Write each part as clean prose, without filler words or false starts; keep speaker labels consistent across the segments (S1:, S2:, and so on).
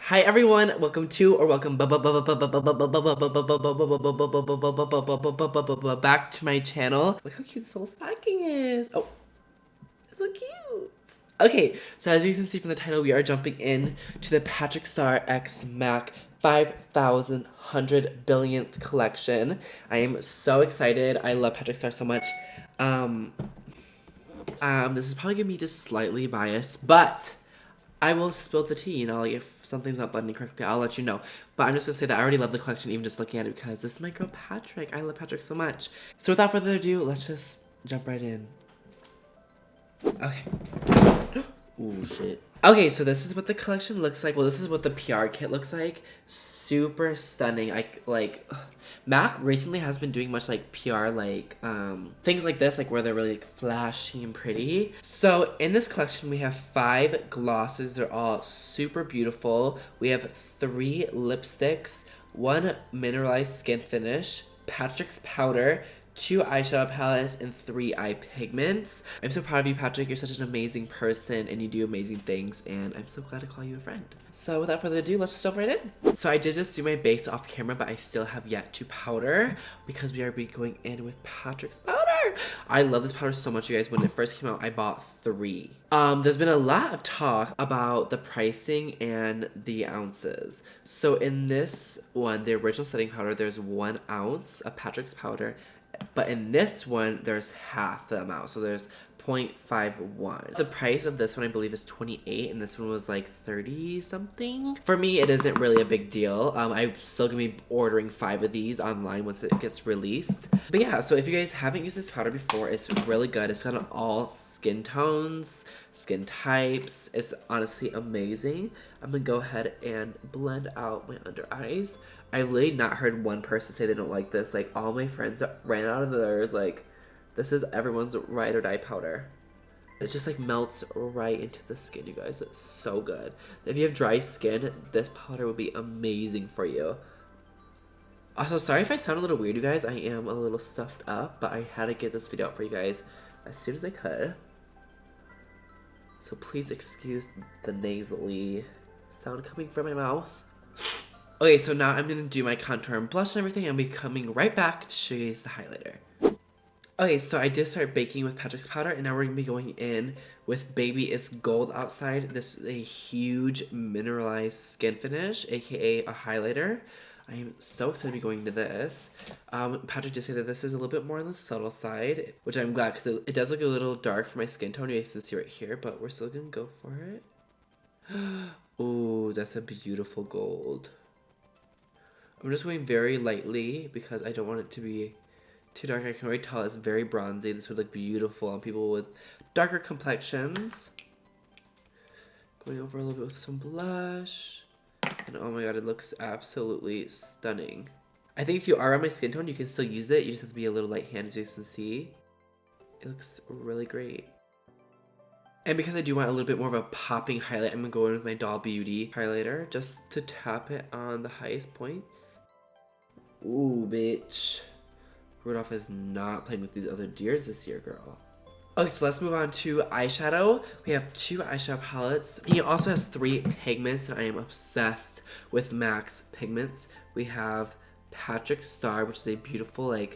S1: Hi everyone, welcome to or welcome back to my channel. Look how cute this little stocking is. Oh, it's so cute. Okay, so as you can see from the title, we are jumping in to the Patrick Starrr X Mac 5,100 billionth collection. I am so excited. I love Patrick Starrr so much. This is probably gonna be just slightly biased, but I will spill the tea, like if something's not blending correctly, I'll let you know. But I'm just gonna say that I already love the collection even just looking at it because this is my girl Patrick. I love Patrick so much. So without further ado, let's just jump right in. Okay. Ooh, shit. Okay, so this is what the collection looks like. Well, this is what the PR kit looks like. Super stunning. Mac recently has been doing much like PR things like this, like where they're really like flashy and pretty. So in this collection we have 5 glosses. They're all super beautiful. We have 3 lipsticks, 1 mineralized skin finish, Patrick's powder, 2 eyeshadow palettes, and 3 eye pigments. I'm so proud of you, Patrick. You're such an amazing person and you do amazing things, and I'm so glad to call you a friend. So without further ado, let's just jump right in. So I did just do my base off camera, but I still have yet to powder because we are going in with Patrick's powder. I love this powder so much, you guys. When it first came out, I bought 3. There's been a lot of talk about the pricing and the ounces. So in this one, the original setting powder, there's 1 ounce of Patrick's powder. But in this one, there's half the amount. So there's 0.51. The price of this one, I believe, is 28, and this one was like 30 something. For me, it isn't really a big deal. I'm still gonna be ordering 5 of these online once it gets released. But yeah, so if you guys haven't used this powder before, it's really good. It's got all skin tones, skin types. It's honestly amazing. I'm gonna go ahead and blend out my under eyes. I've literally not heard one person say they don't like this. Like, all my friends ran out of theirs. Like, this is everyone's ride or die powder. It just like melts right into the skin, you guys. It's so good. If you have dry skin, this powder would be amazing for you. Also, sorry if I sound a little weird, you guys. I am a little stuffed up, but I had to get this video out for you guys as soon as I could. So please excuse the nasally sound coming from my mouth. Okay, so now I'm going to do my contour and blush and everything, and I'll be coming right back to show you guys the highlighter. Okay, so I did start baking with Patrick's powder, and now we're going to be going in with Baby It's Gold Outside. This is a huge mineralized skin finish, aka a highlighter. I am so excited to be going into this. Patrick did say that this is a little bit more on the subtle side, which I'm glad because it does look a little dark for my skin tone. You guys can see right here, but we're still going to go for it. Ooh, that's a beautiful gold. I'm just going very lightly because I don't want it to be too dark. I can already tell it's very bronzy. This would look beautiful on people with darker complexions. Going over a little bit with some blush. And oh my god, it looks absolutely stunning. I think if you are on my skin tone, you can still use it. You just have to be a little light-handed, as you can see. It looks really great. And because I do want a little bit more of a popping highlight, I'm going to go in with my Doll Beauty highlighter just to tap it on the highest points. Ooh, bitch. Rudolph is not playing with these other deers this year, girl. Okay, so let's move on to eyeshadow. We have 2 eyeshadow palettes. He also has 3 pigments, and I am obsessed with MAC's pigments. We have Patrick Starrr, which is a beautiful, I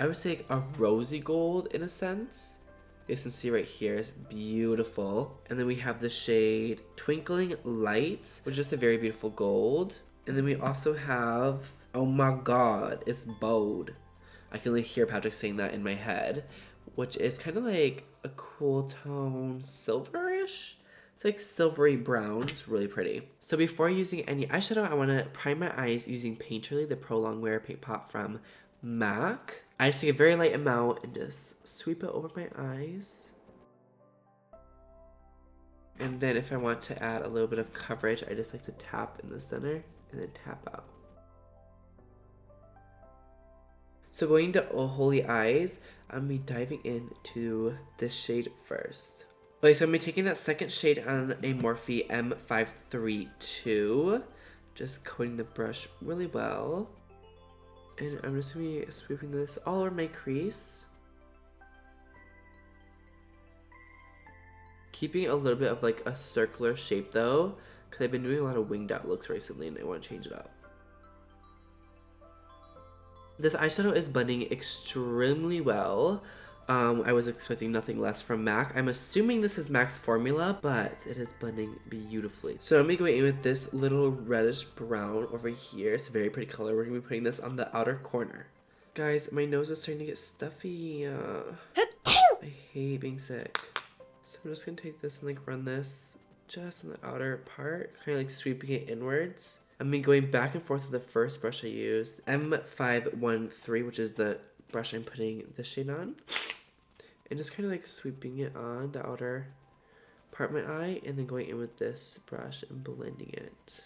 S1: would say a rosy gold in a sense. You can see right here, it's beautiful. And then we have the shade Twinkling Lights, which is a very beautiful gold. And then we also have, oh my god, it's bold. I can hear Patrick saying that in my head, which is kind of like a cool tone, silverish. It's like silvery brown. It's really pretty. So before using any eyeshadow, I want to prime my eyes using Painterly, the Pro Longwear Paint Pot from MAC. I just take a very light amount and just sweep it over my eyes. And then if I want to add a little bit of coverage, I just like to tap in the center and then tap out. So going to Oh Holy Eyes, I'm going to be diving into this shade first. Okay, so I'm going to be taking that second shade on a Morphe M532. Just coating the brush really well. And I'm just going to be sweeping this all over my crease. Keeping a little bit of a circular shape though, because I've been doing a lot of winged out looks recently and I want to change it up. This eyeshadow is blending extremely well. I was expecting nothing less from MAC. I'm assuming this is MAC's formula, but it is blending beautifully. So I'm going to be going in with this little reddish brown over here. It's a very pretty color. We're going to be putting this on the outer corner. Guys, my nose is starting to get stuffy. I hate being sick. So I'm just going to take this and like run this just on the outer part, kind of like sweeping it inwards. I'm going back and forth with the first brush I used, M513, which is the brush I'm putting this shade on. And just kind of like sweeping it on the outer part of my eye, and then going in with this brush and blending it.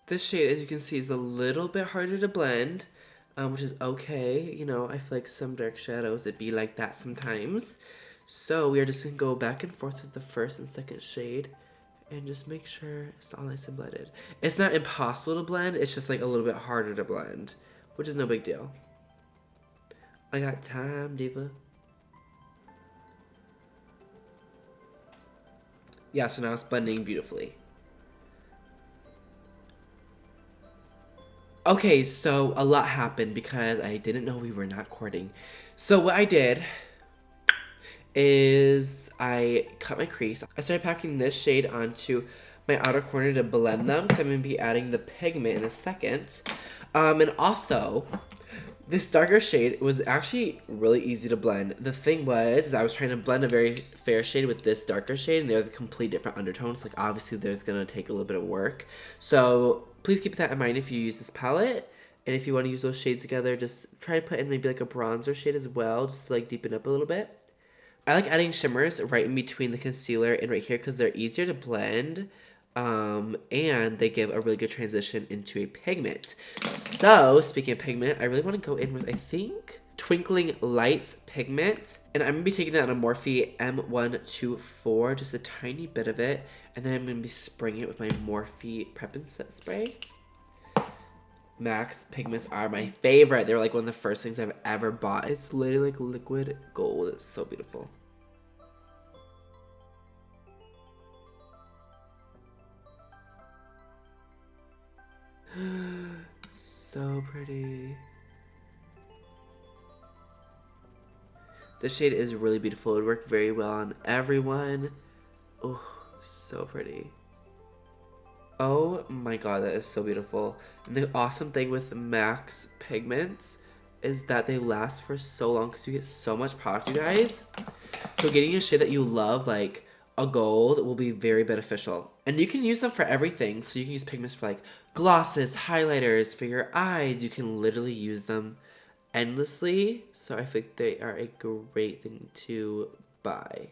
S1: This shade, as you can see, is a little bit harder to blend, which is okay. You know, I feel like some dark shadows, it be like that sometimes. So we are just going to go back and forth with the first and second shade and just make sure it's all nice and blended. It's not impossible to blend, it's just like a little bit harder to blend, which is no big deal. I got time, diva. Yeah, so now it's blending beautifully. Okay, so a lot happened because I didn't know we were not courting. So what I did is I cut my crease. I started packing this shade onto my outer corner to blend them because I'm going to be adding the pigment in a second. And also, this darker shade was actually really easy to blend. The thing was, I was trying to blend a very fair shade with this darker shade, and they're the complete different undertones. Like, obviously, there's going to take a little bit of work. So please keep that in mind if you use this palette. And if you want to use those shades together, just try to put in maybe like a bronzer shade as well, just to like deepen up a little bit. I like adding shimmers right in between the concealer and right here because they're easier to blend, and they give a really good transition into a pigment. So, speaking of pigment, I really want to go in with, I think, Twinkling Lights pigment. And I'm going to be taking that on a Morphe M124, just a tiny bit of it. And then I'm going to be spraying it with my Morphe Prep and Set spray. MAC's pigments are my favorite. They were like one of the first things I've ever bought. It's literally like liquid gold. It's so beautiful. So pretty. This shade is really beautiful. It would work very well on everyone. Oh, so pretty. Oh my god, that is so beautiful. And the awesome thing with MAC's pigments is that they last for so long because you get so much product, you guys. So getting a shade that you love, like a gold, will be very beneficial. And you can use them for everything. So you can use pigments for like glosses, highlighters, for your eyes. You can literally use them endlessly. So I think they are a great thing to buy.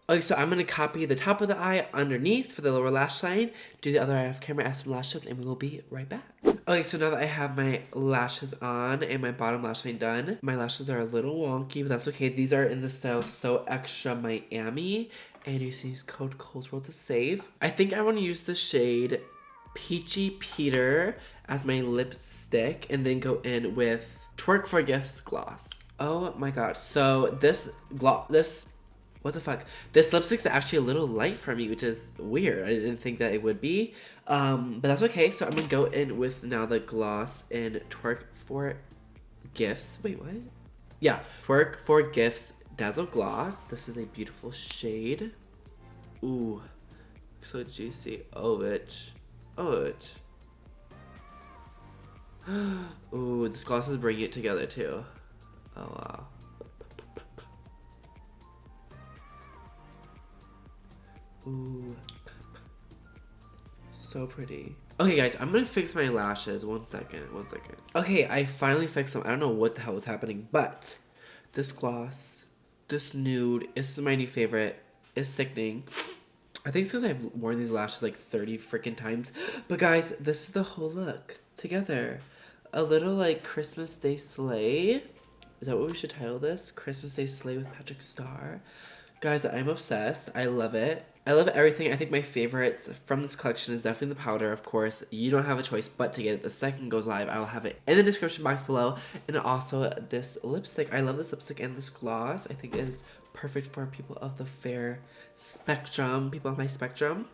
S1: Okay, so I'm going to copy the top of the eye underneath for the lower lash line, do the other eye off camera, add some lashes, and we will be right back. Okay, so now that I have my lashes on and my bottom lash line done, my lashes are a little wonky, but that's okay. These are in the style So Extra Miami, and you can use code Cohlsworld to save. I think I want to use the shade Peachy Peter as my lipstick, and then go in with Twerk for Gifts gloss. Oh my god, so what the fuck? This lipstick's actually a little light for me, which is weird. I didn't think that it would be. But that's okay. So I'm going to go in with now the gloss in Twerk for Gifts. Wait, what? Yeah, Twerk for Gifts Dazzle Gloss. This is a beautiful shade. Ooh, so juicy. Oh, bitch. Oh, bitch. Ooh, this gloss is bringing it together too. Oh, wow. Ooh, so pretty. Okay, guys, I'm gonna fix my lashes. One second. Okay, I finally fixed them. I don't know what the hell was happening, but this gloss, this nude, is my new favorite. It's sickening. I think it's because I've worn these lashes like 30 freaking times. But guys, this is the whole look together. A little like Christmas Day Slay. Is that what we should title this? Christmas Day Slay with Patrick Starrr. Guys, I'm obsessed. I love it. I love everything. I think my favorites from this collection is definitely the powder, of course. You don't have a choice but to get it the second it goes live. I will have it in the description box below. And also this lipstick. I love this lipstick and this gloss. I think it is perfect for people of the fair spectrum, people on my spectrum.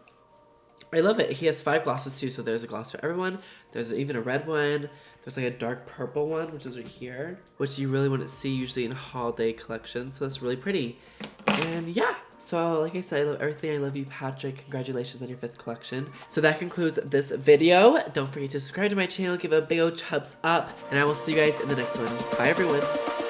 S1: I love it. He has 5 glosses too, so there's a gloss for everyone. There's even a red one. There's like a dark purple one, which is right here, which you really wouldn't see usually in holiday collections, so it's really pretty. And yeah, so like I said, I love everything. I love you, Patrick. Congratulations on your 5th collection. So that concludes this video. Don't forget to subscribe to my channel, give a big old thumbs up, and I will see you guys in the next one. Bye, everyone.